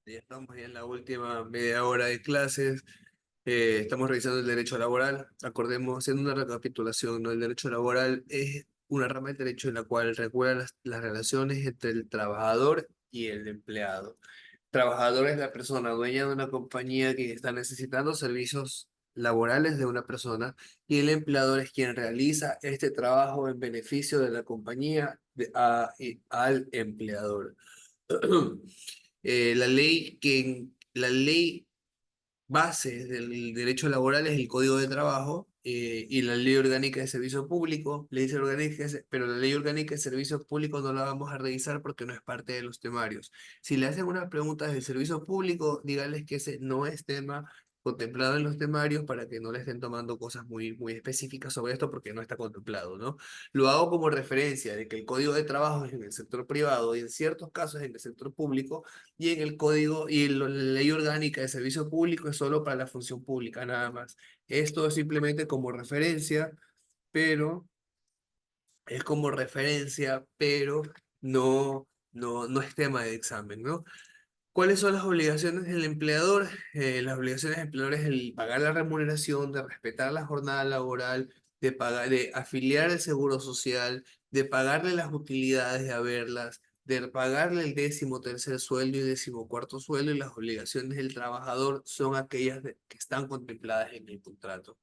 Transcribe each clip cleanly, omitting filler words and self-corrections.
Ya estamos ya en la última media hora de clases. Estamos revisando el derecho laboral. Acordemos, haciendo una recapitulación, ¿no? El derecho laboral es una rama del derecho en la cual regula las relaciones entre el trabajador y el empleado. Trabajador es la persona dueña de una compañía que está necesitando servicios laborales de una persona y el empleador es quien realiza este trabajo en beneficio de la compañía al empleador. La ley base del derecho laboral es el Código de Trabajo y la Ley Orgánica de Servicio Público, pero la Ley Orgánica de Servicios Públicos no la vamos a revisar porque no es parte de los temarios. Si le hacen unas preguntas del servicio público, díganles que ese no es tema contemplado en los temarios para que no le estén tomando cosas muy específicas sobre esto porque no está contemplado, ¿no? Lo hago como referencia de que el Código de Trabajo es en el sector privado y en ciertos casos en el sector público y en el código y en la ley orgánica de servicio público es solo para la función pública, nada más. Esto es simplemente como referencia, pero es como referencia, pero no es tema de examen, ¿no? ¿Cuáles son las obligaciones del empleador? Las obligaciones del empleador es el pagar la remuneración, de respetar la jornada laboral, de pagar, de afiliar el seguro social, de pagarle las utilidades de haberlas, de pagarle el 13º sueldo y 14º sueldo, y las obligaciones del trabajador son aquellas que están contempladas en el contrato.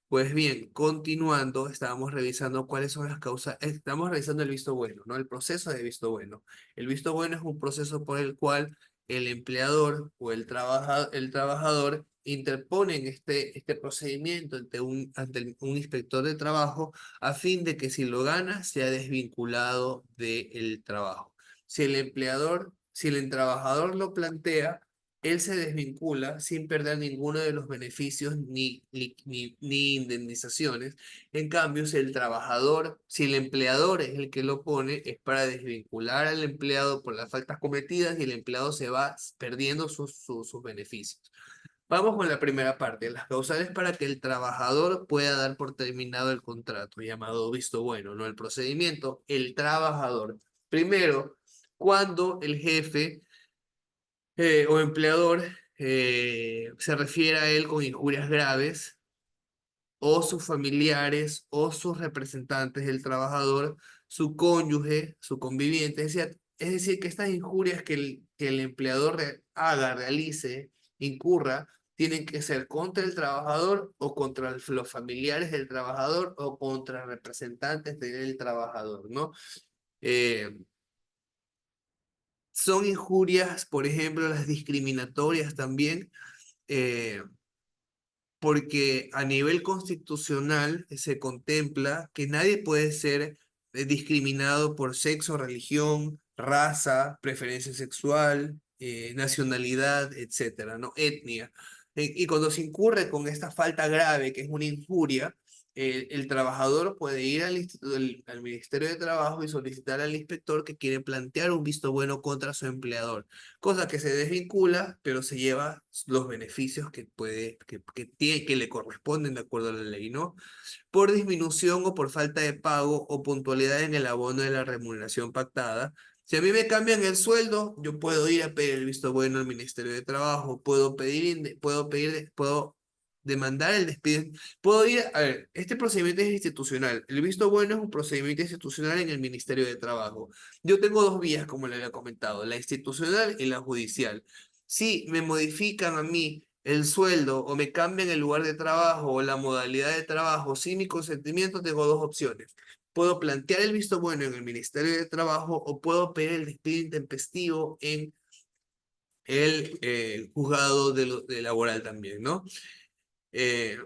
Pues bien, continuando, estábamos revisando cuáles son las causas, estamos revisando el visto bueno, ¿no? El proceso de visto bueno. El visto bueno es un proceso por el cual el empleador o el trabajador interponen este procedimiento ante un inspector de trabajo a fin de que si lo gana sea desvinculado del trabajo. Si el trabajador lo plantea, él se desvincula sin perder ninguno de los beneficios ni indemnizaciones. En cambio, si el empleador es el que lo pone, es para desvincular al empleado por las faltas cometidas y el empleado se va perdiendo sus beneficios. Vamos con la primera parte, las causales para que el trabajador pueda dar por terminado el contrato, llamado visto bueno, ¿no? El procedimiento, el trabajador. Primero, cuando el jefe o empleador se refiere a él con injurias graves o sus familiares o sus representantes del trabajador, su cónyuge, su conviviente. Es decir, que estas injurias que el empleador realice, incurra, tienen que ser contra el trabajador o contra los familiares del trabajador o contra representantes del trabajador, ¿no? Eh, Son injurias, por ejemplo, las discriminatorias también, eh, porque a nivel constitucional se contempla que nadie puede ser discriminado por sexo, religión, raza, preferencia sexual, nacionalidad, etcétera, ¿no? Etnia. Y cuando se incurre con esta falta grave, que es una injuria, el trabajador puede ir al Ministerio de Trabajo y solicitar al inspector que quiere plantear un visto bueno contra su empleador, cosa que se desvincula, pero se lleva los beneficios que le corresponden de acuerdo a la ley, ¿no? Por disminución o por falta de pago o puntualidad en el abono de la remuneración pactada. Si a mí me cambian el sueldo, yo puedo ir a pedir el visto bueno al Ministerio de Trabajo, puedo demandar el despido. A ver, este procedimiento es institucional. El visto bueno es un procedimiento institucional en el Ministerio de Trabajo. Yo tengo dos vías, como le había comentado, la institucional y la judicial. Si me modifican a mí el sueldo o me cambian el lugar de trabajo o la modalidad de trabajo sin mi consentimiento, tengo dos opciones. Puedo plantear el visto bueno en el Ministerio de Trabajo o puedo pedir el despido intempestivo en el juzgado de laboral también, ¿no? eh,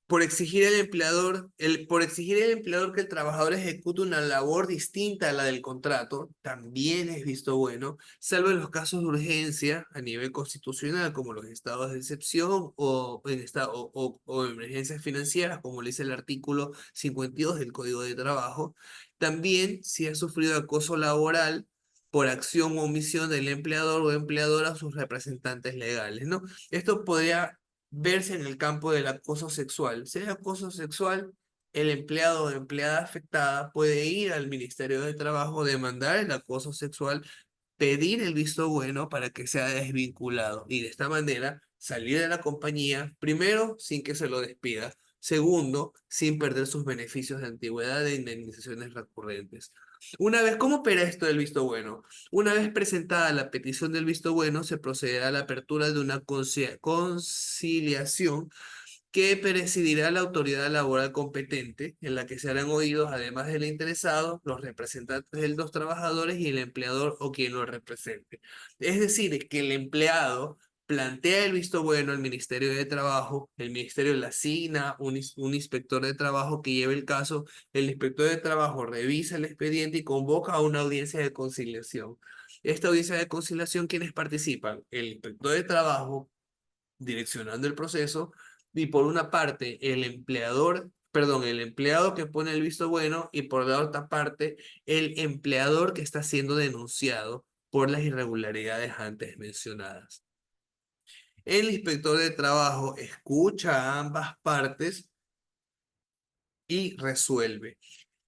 por exigir al empleador que el trabajador ejecute una labor distinta a la del contrato, también es visto bueno, salvo en los casos de urgencia a nivel constitucional, como los estados de excepción o emergencias financieras, como le dice el artículo 52 del Código de Trabajo. También si ha sufrido acoso laboral por acción o omisión del empleador o empleadora a sus representantes legales, ¿no? Esto podría verse en el campo del acoso sexual. Si hay acoso sexual, el empleado o empleada afectada puede ir al Ministerio de Trabajo, demandar el acoso sexual pedir el visto bueno para que sea desvinculado y de esta manera salir de la compañía, primero, sin que se lo despida, segundo, sin perder sus beneficios de antigüedad e indemnizaciones recurrentes. Una vez, ¿cómo opera esto del visto bueno? Una vez presentada la petición del visto bueno, se procederá a la apertura de una conciliación que presidirá la autoridad laboral competente, en la que se harán oídos, además del interesado, los representantes de los trabajadores y el empleador o quien lo represente. Es decir, que el empleado plantea el visto bueno al Ministerio de Trabajo, el Ministerio le asigna un inspector de trabajo que lleve el caso, el inspector de trabajo revisa el expediente y convoca a una audiencia de conciliación. Esta audiencia de conciliación, ¿quiénes participan? El inspector de trabajo, direccionando el proceso, y por una parte el empleador, perdón, el empleado que pone el visto bueno y por la otra parte el empleador que está siendo denunciado por las irregularidades antes mencionadas. El inspector de trabajo escucha a ambas partes y resuelve.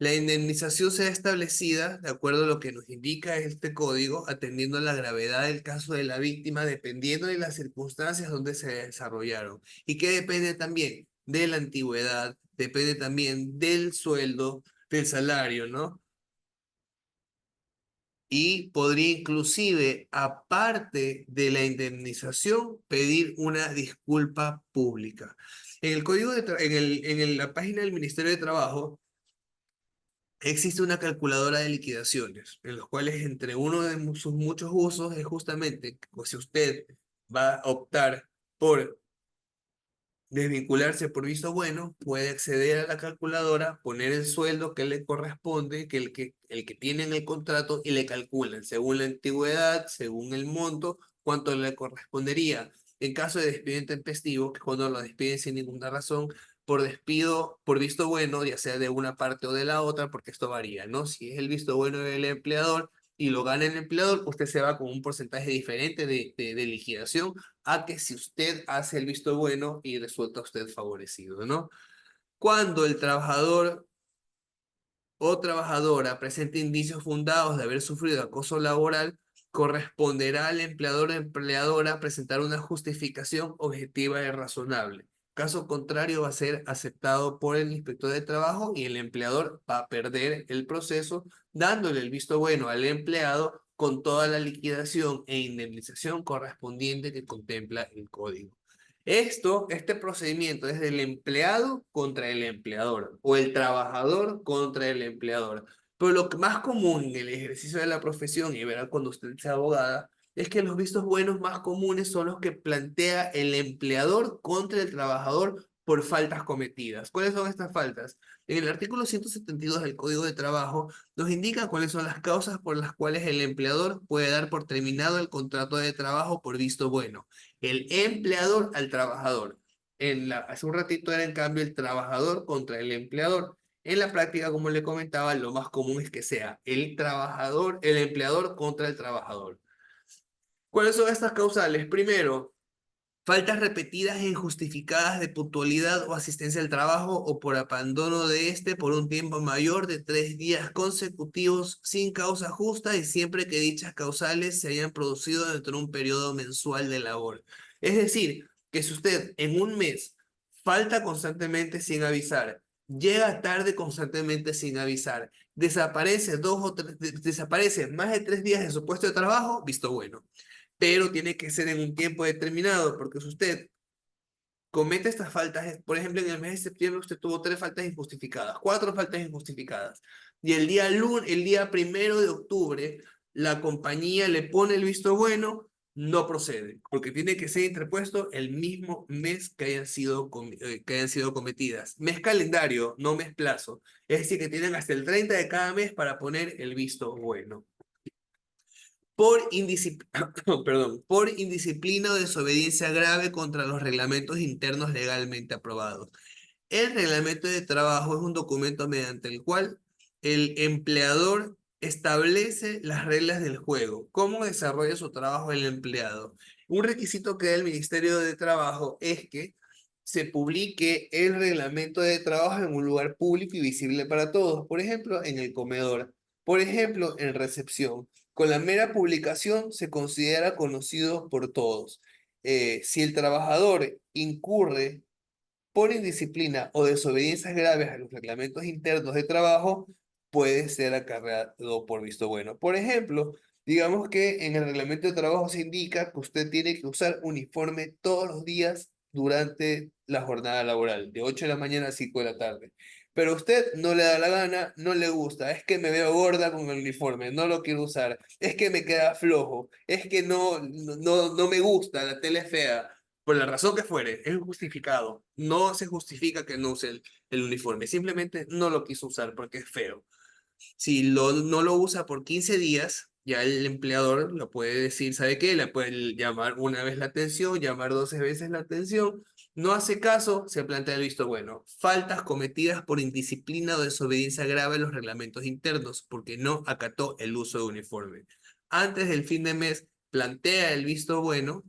La indemnización será establecida de acuerdo a lo que nos indica este código, atendiendo a la gravedad del caso de la víctima, dependiendo de las circunstancias donde se desarrollaron. Y que depende también de la antigüedad, depende también del sueldo, del salario, ¿no? Y podría inclusive, aparte de la indemnización, pedir una disculpa pública. En el código la página del Ministerio de Trabajo, existe una calculadora de liquidaciones, en los cuales entre uno de sus muchos usos es justamente, pues, si usted va a optar por desvincularse por visto bueno, puede acceder a la calculadora, poner el sueldo que le corresponde, el que tiene en el contrato y le calculan según la antigüedad, según el monto, cuánto le correspondería. En caso de despido intempestivo, que es cuando lo despiden sin ninguna razón, por despido, por visto bueno, ya sea de una parte o de la otra, porque esto varía, ¿no? Si es el visto bueno del empleador y lo gana el empleador, usted se va con un porcentaje diferente de liquidación a que si usted hace el visto bueno y resulta usted favorecido, ¿no? Cuando el trabajador o trabajadora presente indicios fundados de haber sufrido acoso laboral, corresponderá al empleador o empleadora presentar una justificación objetiva y razonable. Caso contrario, va a ser aceptado por el inspector de trabajo y el empleador va a perder el proceso, dándole el visto bueno al empleado con toda la liquidación e indemnización correspondiente que contempla el código. Este procedimiento es del empleado contra el empleador o el trabajador contra el empleador. Pero lo que más común en el ejercicio de la profesión, y verá cuando usted sea abogada, es que los vistos buenos más comunes son los que plantea el empleador contra el trabajador por faltas cometidas. ¿Cuáles son estas faltas? En el artículo 172 del Código de Trabajo nos indica cuáles son las causas por las cuales el empleador puede dar por terminado el contrato de trabajo por visto bueno. El empleador al trabajador. Hace un ratito era en cambio el trabajador contra el empleador. En la práctica, como le comentaba, lo más común es que sea el trabajador, el empleador contra el trabajador. ¿Cuáles son estas causales? Primero, faltas repetidas e injustificadas de puntualidad o asistencia al trabajo o por abandono de este por un tiempo mayor de 3 días consecutivos sin causa justa y siempre que dichas causales se hayan producido dentro de un periodo mensual de labor. Es decir, que si usted en un mes falta constantemente sin avisar, llega tarde constantemente sin avisar, desaparece más de 3 días de su puesto de trabajo, visto bueno, pero tiene que ser en un tiempo determinado, porque si usted comete estas faltas, por ejemplo, en el mes de septiembre usted tuvo 3 faltas injustificadas, 4 faltas injustificadas, y el día 1 de octubre, la compañía le pone el visto bueno, no procede, porque tiene que ser interpuesto el mismo mes que hayan sido cometidas. Mes calendario, no mes plazo. Es decir, que tienen hasta el 30 de cada mes para poner el visto bueno por indisciplina o desobediencia grave contra los reglamentos internos legalmente aprobados. El reglamento de trabajo es un documento mediante el cual el empleador establece las reglas del juego, cómo desarrolla su trabajo el empleado. Un requisito que da el Ministerio de Trabajo es que se publique el reglamento de trabajo en un lugar público y visible para todos, por ejemplo, en el comedor, por ejemplo, en recepción. Con la mera publicación se considera conocido por todos. Si el trabajador incurre por indisciplina o desobediencias graves a los reglamentos internos de trabajo, puede ser acarreado por visto bueno. Por ejemplo, digamos que en el reglamento de trabajo se indica que usted tiene que usar uniforme todos los días durante la jornada laboral, de 8 de la mañana a 5 de la tarde. Pero a usted no le da la gana, no le gusta, es que me veo gorda con el uniforme, no lo quiero usar, es que me queda flojo, es que no me gusta, la tela es fea. Por la razón que fuere, es justificado. No se justifica que no use el uniforme, simplemente no lo quiso usar porque es feo. Si no lo usa por 15 días, ya el empleador lo puede decir, ¿sabe qué? Le puede llamar una vez la atención, llamar 12 veces la atención. No hace caso, se plantea el visto bueno. Faltas cometidas por indisciplina o desobediencia grave a los reglamentos internos, porque no acató el uso de uniforme. Antes del fin de mes, plantea el visto bueno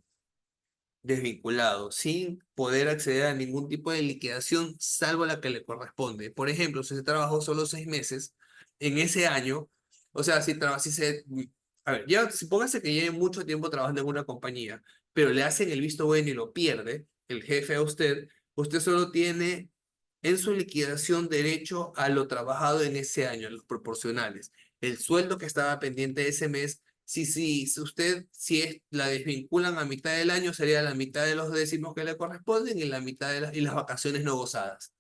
desvinculado, sin poder acceder a ningún tipo de liquidación salvo la que le corresponde. Por ejemplo, si se trabajó solo 6 meses en ese año, o sea, si se... A ver, ya supóngase que lleve mucho tiempo trabajando en una compañía, pero le hacen el visto bueno y lo pierde, el jefe a usted, usted solo tiene en su liquidación derecho a lo trabajado en ese año, a los proporcionales. El sueldo que estaba pendiente ese mes, si usted, si es, la desvinculan a mitad del año, sería la mitad de los décimos que le corresponden y la mitad de y las vacaciones no gozadas.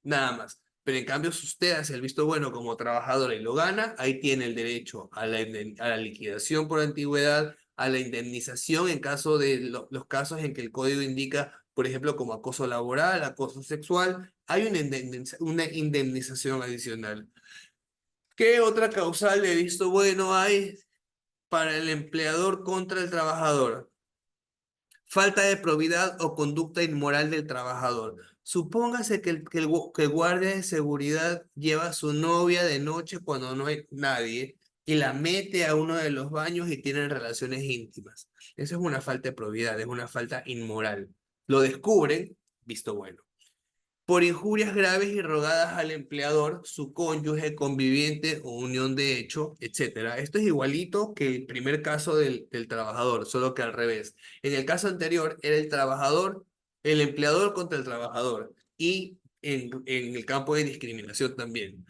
Nada más. Pero en cambio, si usted hace el visto bueno como trabajador y lo gana, ahí tiene el derecho a a la liquidación por antigüedad, a la indemnización en caso de los casos en que el código indica, por ejemplo, como acoso laboral, acoso sexual, hay una indemnización adicional. ¿Qué otra causal de visto bueno hay para el empleador contra el trabajador? Falta de probidad o conducta inmoral del trabajador. Supóngase que el guardia de seguridad lleva a su novia de noche cuando no hay nadie y la mete a uno de los baños y tienen relaciones íntimas. Eso es una falta de probidad, es una falta inmoral. Lo descubren, visto bueno por injurias graves y rogadas al empleador, su cónyuge, conviviente o unión de hecho, etcétera. Esto es igualito que el primer caso del trabajador, solo que al revés. En el caso anterior era el trabajador, el empleador contra el trabajador y en el campo de discriminación también.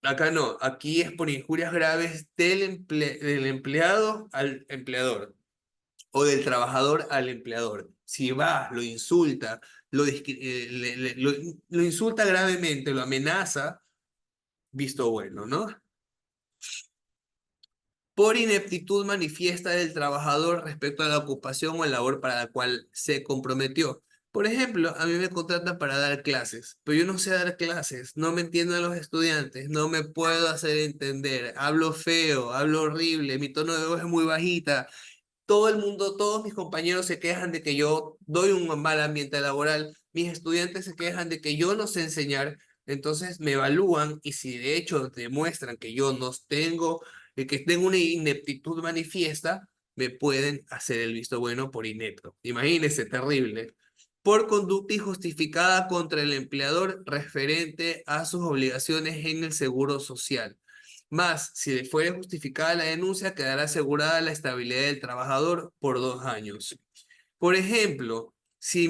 Acá no, aquí es por injurias graves del empleado al empleador o del trabajador al empleador. Si va, lo insulta, lo insulta gravemente, lo amenaza, visto bueno, ¿no? Por ineptitud manifiesta del trabajador respecto a la ocupación o labor para la cual se comprometió. Por ejemplo, a mí me contratan para dar clases, pero yo no sé dar clases, no me entienden los estudiantes, no me puedo hacer entender, hablo feo, hablo horrible, mi tono de voz es muy bajita, todo el mundo, todos mis compañeros se quejan de que yo doy un mal ambiente laboral, mis estudiantes se quejan de que yo no sé enseñar, entonces me evalúan y si de hecho demuestran que yo no tengo, que tengo una ineptitud manifiesta, me pueden hacer el visto bueno por inepto. Imagínense, terrible. Por conducta injustificada contra el empleador referente a sus obligaciones en el seguro social. Más, si le fuere justificada la denuncia, quedará asegurada la estabilidad del trabajador por 2 años. Por ejemplo, si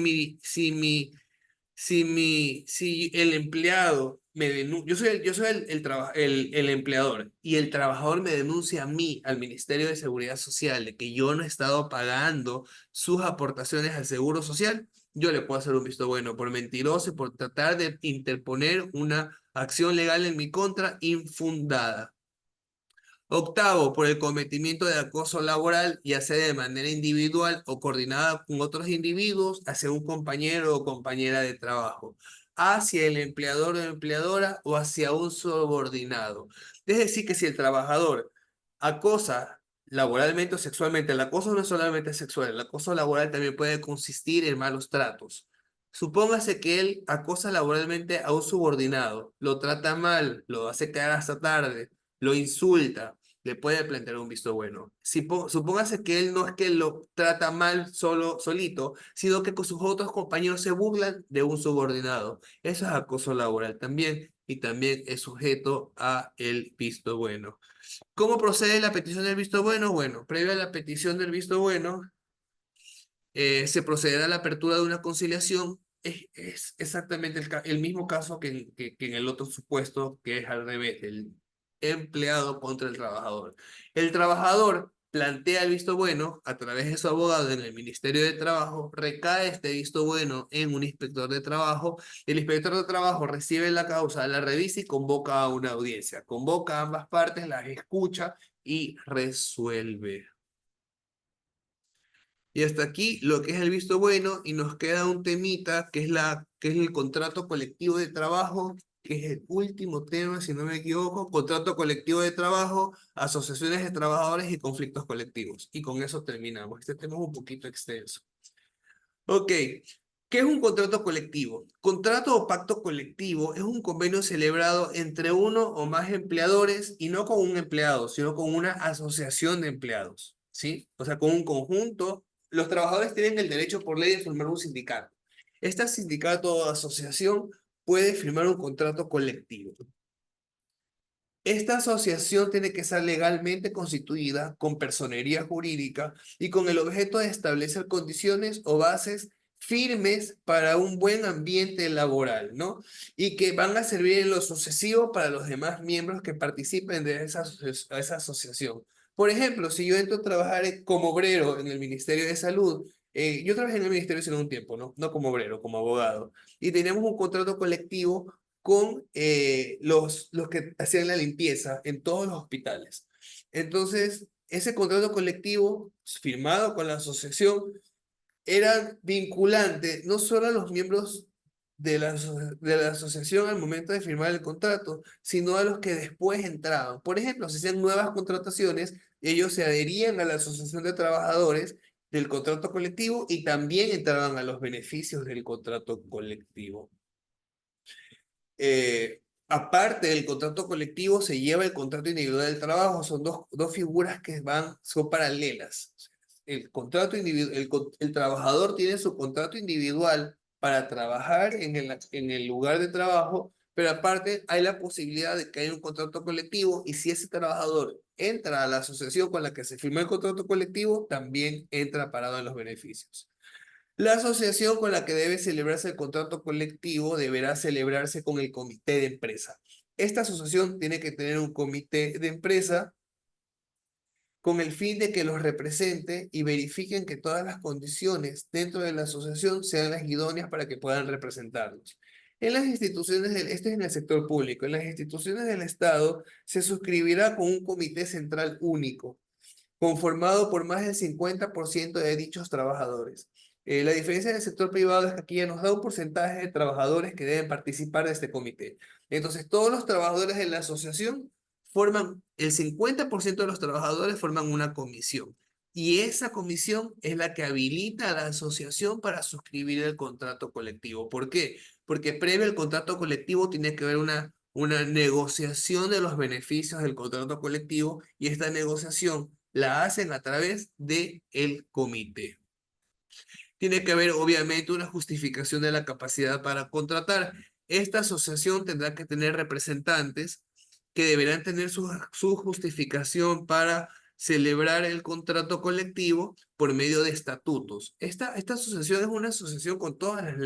el empleado me denuncia, yo soy el empleador y el trabajador me denuncia a mí, al Ministerio de Seguridad Social, de que yo no he estado pagando sus aportaciones al Seguro Social, yo le puedo hacer un visto bueno por mentiroso y por tratar de interponer una acción legal en mi contra infundada. Octavo, por el cometimiento de acoso laboral, ya sea de manera individual o coordinada con otros individuos hacia un compañero o compañera de trabajo, hacia el empleador o empleadora o hacia un subordinado. Es decir, que si el trabajador acosa laboralmente o sexualmente, el acoso no es solamente sexual, el acoso laboral también puede consistir en malos tratos. Supóngase que él acosa laboralmente a un subordinado, lo trata mal, lo hace quedar hasta tarde, lo insulta, le puede plantear un visto bueno. Si supóngase que él no es que lo trata mal solito, sino que con sus otros compañeros se burlan de un subordinado. Eso es acoso laboral también y también es sujeto a el visto bueno. ¿Cómo procede la petición del visto bueno? Bueno, previo a la petición del visto bueno, se procederá a la apertura de una conciliación. Es exactamente el mismo caso que en el otro supuesto, que es al revés, el empleado contra el trabajador. El trabajador plantea el visto bueno a través de su abogado en el Ministerio de Trabajo, recae este visto bueno en un inspector de trabajo, el inspector de trabajo recibe la causa, la revisa y convoca a una audiencia. Convoca a ambas partes, las escucha y resuelve. Y hasta aquí lo que es el visto bueno, y nos queda un temita que es el contrato colectivo de trabajo, que es el último tema, si no me equivoco, contrato colectivo de trabajo, asociaciones de trabajadores y conflictos colectivos. Y con eso terminamos. Este tema es un poquito extenso. Ok, ¿qué es un contrato colectivo? Contrato o pacto colectivo es un convenio celebrado entre uno o más empleadores y no con un empleado, sino con una asociación de empleados, ¿sí? O sea, con un conjunto. Los trabajadores tienen el derecho por ley de formar un sindicato. Este sindicato o asociación puede firmar un contrato colectivo. Esta asociación tiene que ser legalmente constituida con personería jurídica y con el objeto de establecer condiciones o bases firmes para un buen ambiente laboral, ¿no? Y que van a servir en lo sucesivo para los demás miembros que participen de esa asociación. Por ejemplo, si yo entro a trabajar como obrero en el Ministerio de Salud, yo trabajé en el Ministerio de Salud un tiempo, ¿no? No como obrero, como abogado. Y teníamos un contrato colectivo con los que hacían la limpieza en todos los hospitales. Entonces, ese contrato colectivo firmado con la asociación era vinculante no solo a los miembros de la asociación al momento de firmar el contrato, sino a los que después entraban. Por ejemplo, si hacían nuevas contrataciones, ellos se adherían a la asociación de trabajadores del contrato colectivo y también entraban a los beneficios del contrato colectivo. Aparte del contrato colectivo, se lleva el contrato individual del trabajo. Son dos figuras que son paralelas. El contrato el trabajador tiene su contrato individual para trabajar en el lugar de trabajo, pero aparte hay la posibilidad de que haya un contrato colectivo y si ese trabajador entra a la asociación con la que se firmó el contrato colectivo, también entra parado en los beneficios. La asociación con la que debe celebrarse el contrato colectivo deberá celebrarse con el comité de empresa. Esta asociación tiene que tener un comité de empresa con el fin de que los represente y verifiquen que todas las condiciones dentro de la asociación sean las idóneas para que puedan representarlos. En las instituciones este es en el sector público, en las instituciones del Estado se suscribirá con un comité central único conformado por más del 50% de dichos trabajadores. La diferencia en el sector privado es que aquí ya nos da un porcentaje de trabajadores que deben participar de este comité. Entonces, todos los trabajadores de la asociación el 50% de los trabajadores forman una comisión. Y esa comisión es la que habilita a la asociación para suscribir el contrato colectivo. ¿Por qué? Porque previo al contrato colectivo tiene que haber una negociación de los beneficios del contrato colectivo y esta negociación la hacen a través de el comité. Tiene que haber obviamente una justificación de la capacidad para contratar. Esta asociación tendrá que tener representantes que deberán tener su justificación para celebrar el contrato colectivo por medio de estatutos. Esta asociación es una asociación con todas las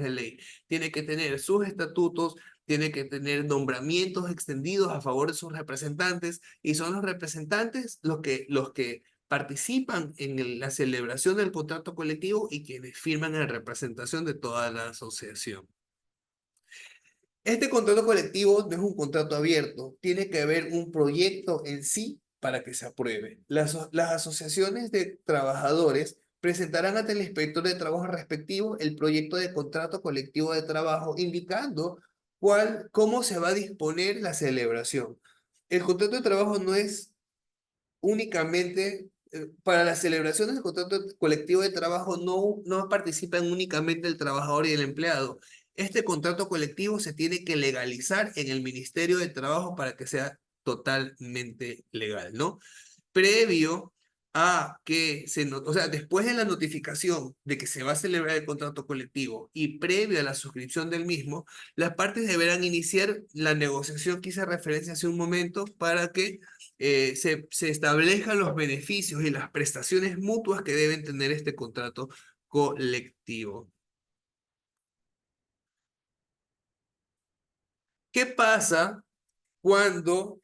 de ley. Tiene que tener sus estatutos, tiene que tener nombramientos extendidos a favor de sus representantes y son los representantes los que participan en la celebración del contrato colectivo y quienes firman en representación de toda la asociación. Este contrato colectivo no es un contrato abierto, tiene que haber un proyecto en sí para que se apruebe. Las asociaciones de trabajadores presentarán ante el inspector de trabajo respectivo el proyecto de contrato colectivo de trabajo, indicando cómo se va a disponer la celebración. El contrato de trabajo no es únicamente, para las celebraciones del contrato colectivo de trabajo no participan únicamente el trabajador y el empleado. Este contrato colectivo se tiene que legalizar en el Ministerio de Trabajo para que sea totalmente legal, ¿no? Previo a que o sea, después de la notificación de que se va a celebrar el contrato colectivo y previo a la suscripción del mismo, las partes deberán iniciar la negociación que hice referencia hace un momento para que se establezcan los beneficios y las prestaciones mutuas que deben tener este contrato colectivo. ¿Qué pasa cuando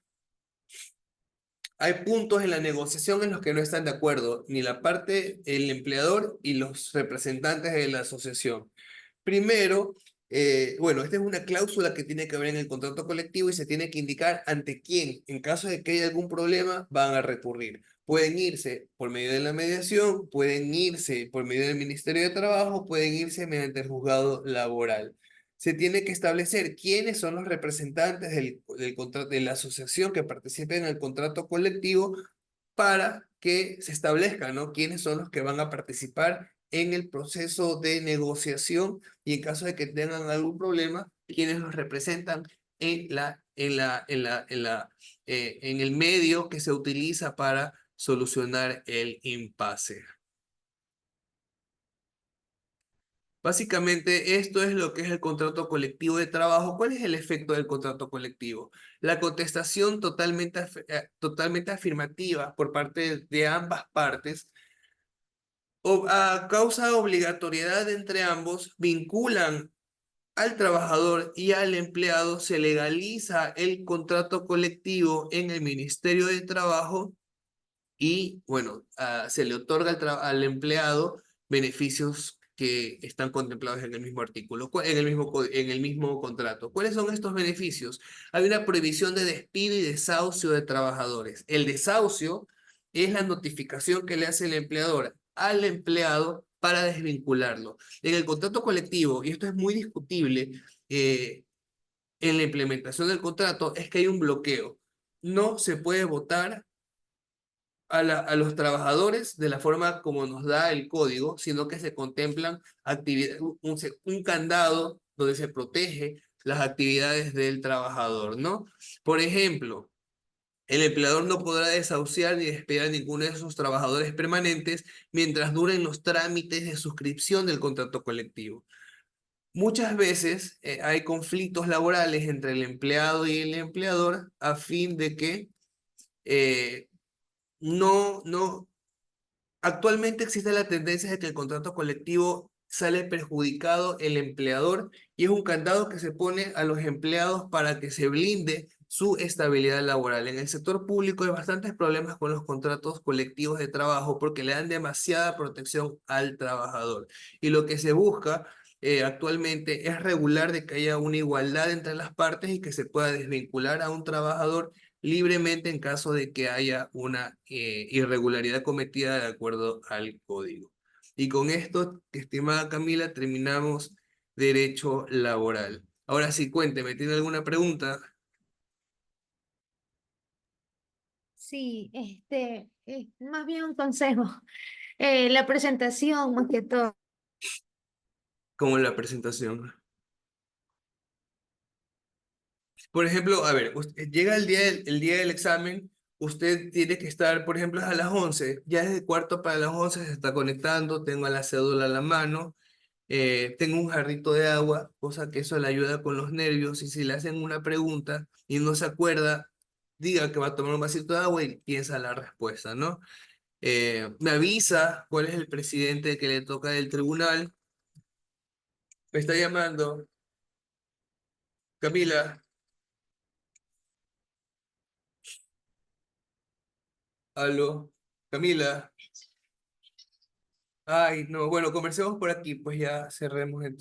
hay puntos en la negociación en los que no están de acuerdo ni la parte, el empleador y los representantes de la asociación? Primero, bueno, esta es una cláusula que tiene que haber en el contrato colectivo y se tiene que indicar ante quién, en caso de que haya algún problema, van a recurrir. Pueden irse por medio de la mediación, pueden irse por medio del Ministerio de Trabajo, pueden irse mediante el juzgado laboral. Se tiene que establecer quiénes son los representantes del contrato, de la asociación que participen en el contrato colectivo para que se establezca, ¿no? Quiénes son los que van a participar en el proceso de negociación y en caso de que tengan algún problema, quiénes los representan en el medio que se utiliza para solucionar el impasse. Básicamente, esto es lo que es el contrato colectivo de trabajo. ¿Cuál es el efecto del contrato colectivo? La contestación totalmente afirmativa por parte de ambas partes a causa de obligatoriedad entre ambos, vinculan al trabajador y al empleado, se legaliza el contrato colectivo en el Ministerio de Trabajo y, bueno, se le otorga al empleado beneficios que están contemplados en el mismo artículo, en el mismo contrato. ¿Cuáles son estos beneficios? Hay una prohibición de despido y desahucio de trabajadores. El desahucio es la notificación que le hace el empleador al empleado para desvincularlo. En el contrato colectivo, y esto es muy discutible, en la implementación del contrato, es que hay un bloqueo. No se puede votar a los trabajadores de la forma como nos da el código, sino que se contemplan un candado donde se protege las actividades del trabajador, ¿no? Por ejemplo, el empleador no podrá desahuciar ni despedir a ninguno de sus trabajadores permanentes mientras duren los trámites de suscripción del contrato colectivo. Muchas veces hay conflictos laborales entre el empleado y el empleador a fin de que eh, no, actualmente existe la tendencia de que el contrato colectivo sale perjudicado el empleador y es un candado que se pone a los empleados para que se blinde su estabilidad laboral. En el sector público hay bastantes problemas con los contratos colectivos de trabajo porque le dan demasiada protección al trabajador. Y lo que se busca actualmente es regular de que haya una igualdad entre las partes y que se pueda desvincular a un trabajador libremente en caso de que haya una irregularidad cometida de acuerdo al código. Y con esto, estimada Camila, terminamos derecho laboral. Ahora sí, cuénteme, ¿tiene alguna pregunta? Sí, más bien un consejo. La presentación, más que todo. Como en la presentación. Por ejemplo, a ver, llega el día del examen, usted tiene que estar, por ejemplo, es a las 11, ya desde cuarto para las 11 se está conectando, tengo la cédula a la mano, tengo un jarrito de agua, cosa que eso le ayuda con los nervios, y si le hacen una pregunta y no se acuerda, diga que va a tomar un vasito de agua y piensa la respuesta, ¿no? Me avisa cuál es el presidente que le toca del tribunal, me está llamando, Camila, aló, Camila. Ay, no, bueno, conversemos por aquí, pues ya cerremos entonces.